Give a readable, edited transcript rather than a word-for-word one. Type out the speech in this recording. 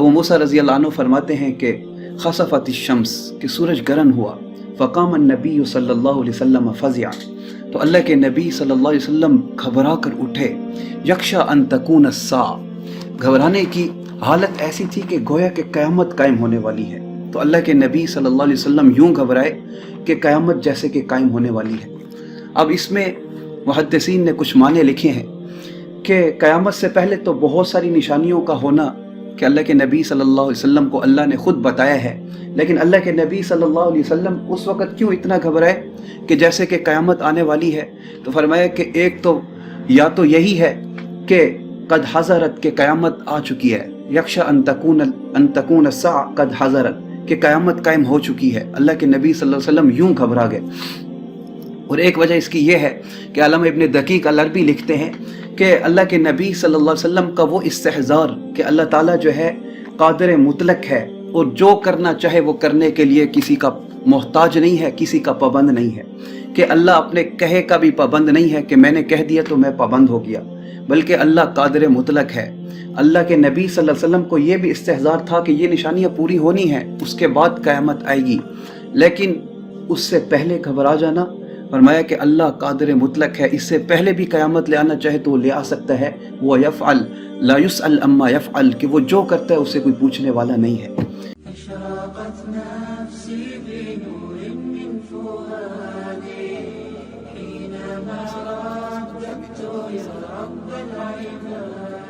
ابو موسیٰ رضی اللہ عنہ فرماتے ہیں کہ خسفت الشمس، کہ سورج گرہن ہوا، فقام النبی صلی اللہ علیہ وسلم فزع، تو اللہ کے نبی صلی اللہ علیہ وسلم گھبرا کر اٹھے، یخشی ان تکون الساعہ، گھبرانے کی حالت ایسی تھی کہ گویا کہ قیامت قائم ہونے والی ہے۔ تو اللہ کے نبی صلی اللہ علیہ وسلم یوں گھبرائے کہ قیامت جیسے کہ قائم ہونے والی ہے۔ اب اس میں محدثین نے کچھ معنی لکھے ہیں کہ قیامت سے پہلے تو بہت ساری نشانیوں کا ہونا کہ اللہ کے نبی صلی اللہ علیہ وسلم کو اللہ نے خود بتایا ہے، لیکن اللہ کے نبی صلی اللہ علیہ وسلم اس وقت کیوں اتنا گھبرائے کہ جیسے کہ قیامت آنے والی ہے؟ تو فرمایا کہ ایک تو یا تو یہی ہے کہ قد حضرت، کہ قیامت آ چکی ہے، یخشی ان تکون الساعہ قد حضرت، کہ قیامت قائم ہو چکی ہے۔ اللہ کے نبی صلی اللہ علیہ وسلم یوں گھبرا گئے۔ اور ایک وجہ اس کی یہ ہے کہ علامہ ابن دقیق العربی لکھتے ہیں کہ اللہ کے نبی صلی اللہ علیہ وسلم کا وہ استحضار کہ اللہ تعالیٰ جو ہے قادر مطلق ہے، اور جو کرنا چاہے وہ کرنے کے لیے کسی کا محتاج نہیں ہے، کسی کا پابند نہیں ہے، کہ اللہ اپنے کہے کا بھی پابند نہیں ہے کہ میں نے کہہ دیا تو میں پابند ہو گیا، بلکہ اللہ قادر مطلق ہے۔ اللہ کے نبی صلی اللہ علیہ وسلم کو یہ بھی استحضار تھا کہ یہ نشانیاں پوری ہونی ہیں، اس کے بعد قیامت آئے گی، لیکن اس سے پہلے گھبرا جانا، فرمایا کہ اللہ قادر مطلق ہے، اس سے پہلے بھی قیامت لے آنا چاہے تو وہ لے آ سکتا ہے، وہ یفعل لا یسأل اما یفعل، کہ وہ جو کرتا ہے اسے کوئی پوچھنے والا نہیں ہے۔ أشرقت نفسي بنور من فؤادي حينما رددت يا رب العباد